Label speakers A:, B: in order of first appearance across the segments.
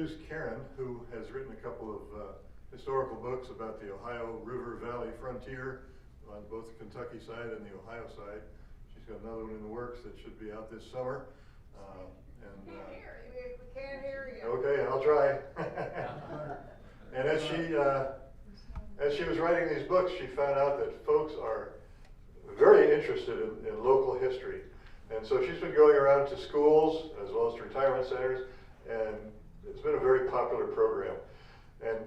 A: introduce Karen, who has written a couple of historical books about the Ohio River Valley frontier on both the Kentucky side and the Ohio side. She's got another one in the works that should be out this summer.
B: We can't hear you.
A: Okay, I'll try. And as she was writing these books, she found out that folks are very interested in local history. And so she's been going around to schools as well as to retirement centers, and it's been a very popular program. And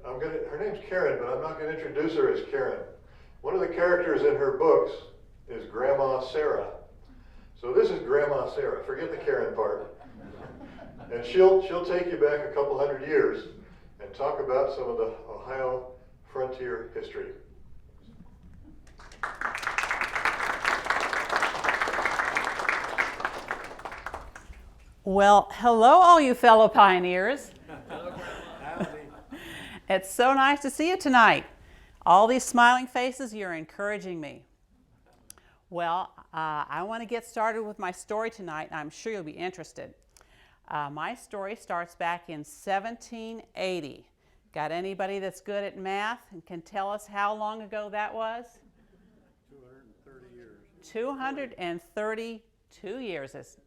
A: her name's Karen, but I'm not going to introduce her as Karen. One of the characters in her books is Grandma Sarah. So this is Grandma Sarah, forget the Karen part. And she'll take you back a couple hundred years and talk about some of the Ohio frontier history.
C: Well, hello all you fellow pioneers.
B: Hello, Grandma. Howdy.
C: It's so nice to see you tonight. All these smiling faces, you're encouraging me. Well, I want to get started with my story tonight, and I'm sure you'll be interested. My story starts back in 1780. Got anybody that's good at math and can tell us how long ago that was?
B: 230 years.
C: 232 years. It's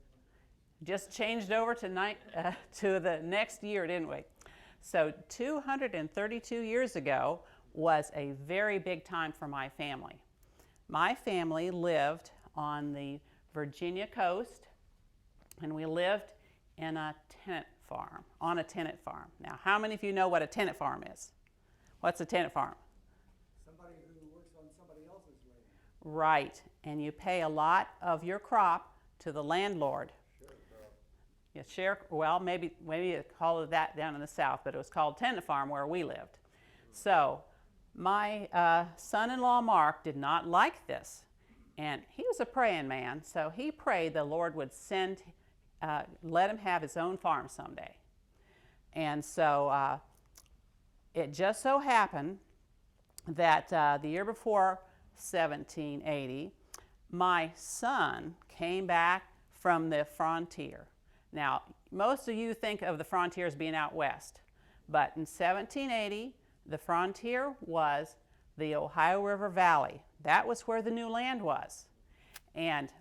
C: just changed over to the next year, didn't we? So 232 years ago was a very big time for my family. My family lived on the Virginia coast, and we lived in a tenant farm, on a tenant farm. Now, how many of you know what a tenant farm is? What's a tenant farm?
B: Somebody who works on somebody else's land.
C: Right, and you pay a lot of your crop to the landlord. Well, maybe you call it that down in the south, but it was called tenant farm where we lived. So my son-in-law Mark did not like this, and he was a praying man, so he prayed the Lord would let him have his own farm someday. And so it just so happened that the year before 1780, my son came back from the frontier. Now, most of you think of the frontier as being out west, but in 1780, the frontier was the Ohio River Valley. That was where the new land was. And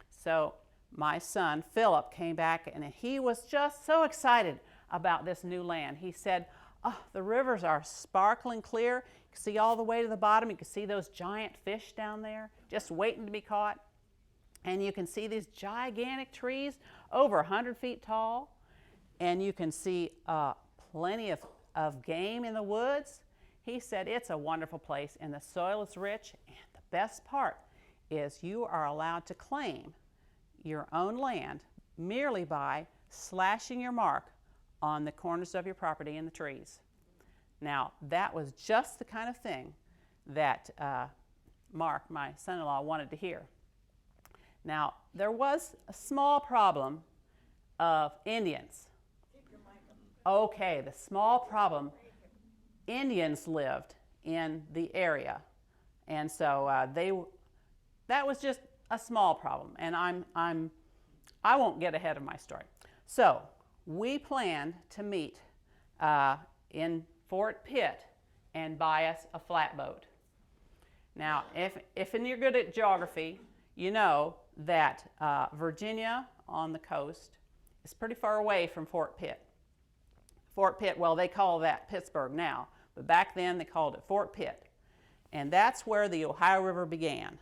C: so my son, Philip, came back, and he was just so excited about this new land. He said, oh, the rivers are sparkling clear. You can see all the way to the bottom. You can see those giant fish down there just waiting to be caught. And you can see these gigantic trees over 100 feet tall. And you can see plenty of game in the woods. He said it's a wonderful place, and the soil is rich. And the best part is you are allowed to claim your own land merely by slashing your mark on the corners of your property in the trees. Now, that was just the kind of thing that Mark, my son-in-law, wanted to hear. Now, there was a small problem of Indians. Okay, the small problem, Indians lived in the area. And so that was just a small problem, and I won't get ahead of my story. So we planned to meet in Fort Pitt and buy us a flatboat. Now, if you're good at geography, you know that Virginia on the coast is pretty far away from Fort Pitt. Fort Pitt, well, they call that Pittsburgh now, but back then they called it Fort Pitt. And that's where the Ohio River began.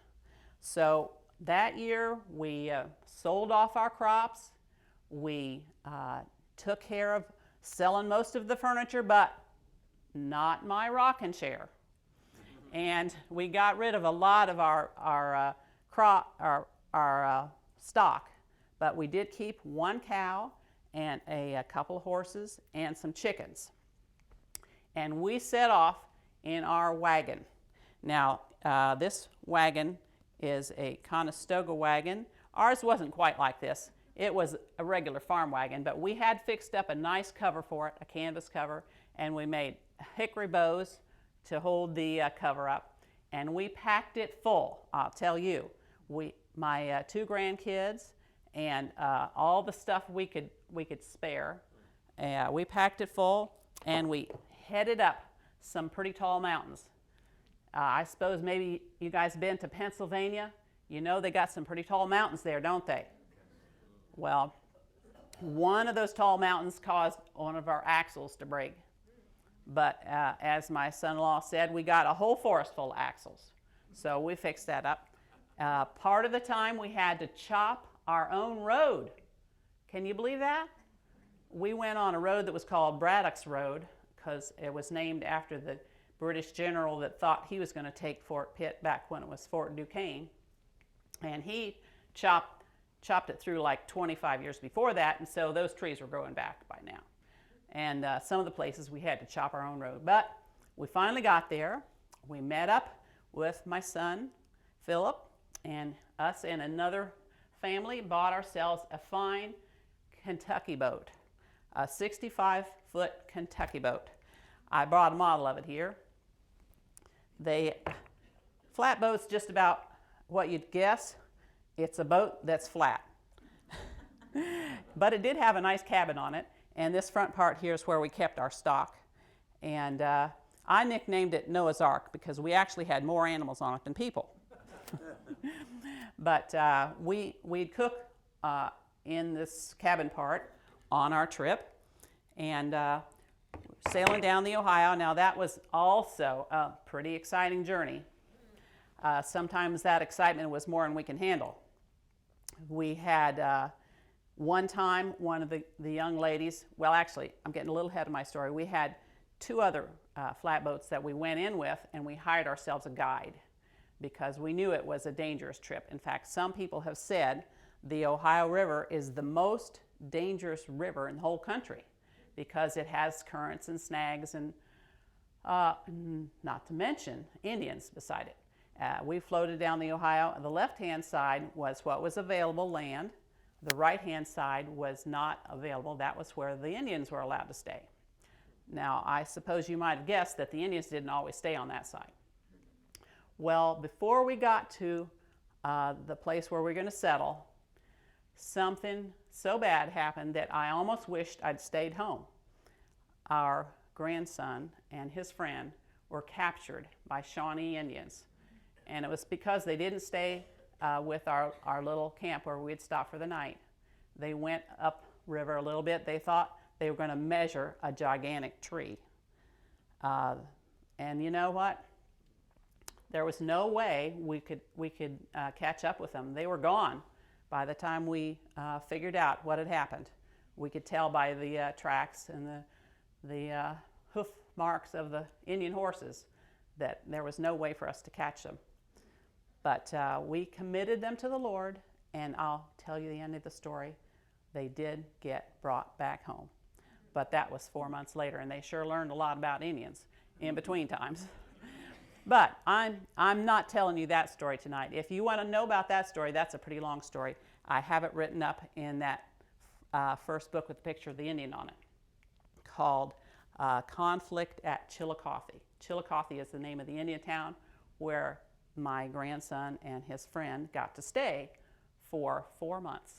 C: So that year we sold off our crops. We took care of selling most of the furniture, but not my rocking chair. And we got rid of a lot of our stock, but we did keep one cow and a couple of horses and some chickens. And we set off in our wagon. Now, this wagon is a Conestoga wagon. Ours wasn't quite like this. It was a regular farm wagon, but we had fixed up a nice cover for it, a canvas cover, and we made hickory bows to hold the cover up, and we packed it full. I'll tell you, my two grandkids and all the stuff we could spare, We packed it full, and we headed up some pretty tall mountains. I suppose maybe you guys been to Pennsylvania. You know they got some pretty tall mountains there, don't they? Well, one of those tall mountains caused one of our axles to break. But as my son-in-law said, we got a whole forest full of axles. So we fixed that up. Part of the time we had to chop our own road. Can you believe that? We went on a road that was called Braddock's Road because it was named after the British general that thought he was going to take Fort Pitt back when it was Fort Duquesne. And he chopped it through like 25 years before that, and so those trees were growing back by now. And some of the places we had to chop our own road. But we finally got there. We met up with my son, Philip, and us and another family bought ourselves a fine Kentucky boat, a 65-foot Kentucky boat. I brought a model of it here. Flatboat's just about what you'd guess. It's a boat that's flat. But it did have a nice cabin on it. And this front part here is where we kept our stock. And I nicknamed it Noah's Ark because we actually had more animals on it than people. But we'd cook in this cabin part on our trip and sailing down the Ohio. Now that was also a pretty exciting journey. Sometimes that excitement was more than we can handle. We had one time, one of the young ladies, well actually, I'm getting a little ahead of my story. We had two other flatboats that we went in with, and we hired ourselves a guide because we knew it was a dangerous trip. In fact, some people have said the Ohio River is the most dangerous river in the whole country because it has currents and snags and not to mention Indians beside it. We floated down the Ohio. The left-hand side was what was available land. The right-hand side was not available. That was where the Indians were allowed to stay. Now, I suppose you might have guessed that the Indians didn't always stay on that side. Well, before we got to the place where we're going to settle, something so bad happened that I almost wished I'd stayed home. Our grandson and his friend were captured by Shawnee Indians. And it was because they didn't stay with our little camp where we'd stop for the night. They went upriver a little bit. They thought they were going to measure a gigantic tree. And you know what? There was no way we could catch up with them. They were gone by the time we figured out what had happened. We could tell by the tracks and the hoof marks of the Indian horses that there was no way for us to catch them. But we committed them to the Lord, and I'll tell you the end of the story. They did get brought back home. But that was 4 months later, and they sure learned a lot about Indians in between times. But I'm not telling you that story tonight. If you want to know about that story, that's a pretty long story. I have it written up in that first book with the picture of the Indian on it called Conflict at Chillicothe. Chillicothe is the name of the Indian town where my grandson and his friend got to stay for 4 months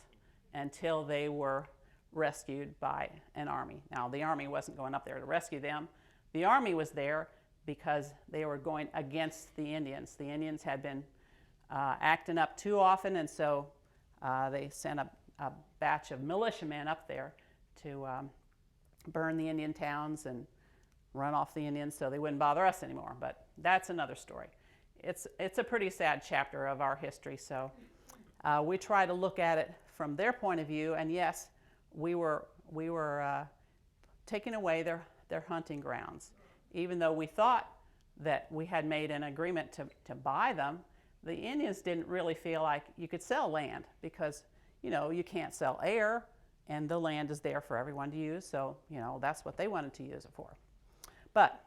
C: until they were rescued by an army. Now, the army wasn't going up there to rescue them. The army was there because they were going against the Indians. The Indians had been acting up too often, and so they sent a batch of militiamen up there to burn the Indian towns and run off the Indians so they wouldn't bother us anymore. But that's another story. It's a pretty sad chapter of our history, so we try to look at it from their point of view. And yes, we were taking away their hunting grounds. Even though we thought that we had made an agreement to buy them, the Indians didn't really feel like you could sell land because, you know, you can't sell air, and the land is there for everyone to use, so, you know, that's what they wanted to use it for. But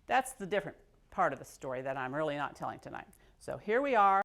C: that's the different part of the story that I'm really not telling tonight. So here we are.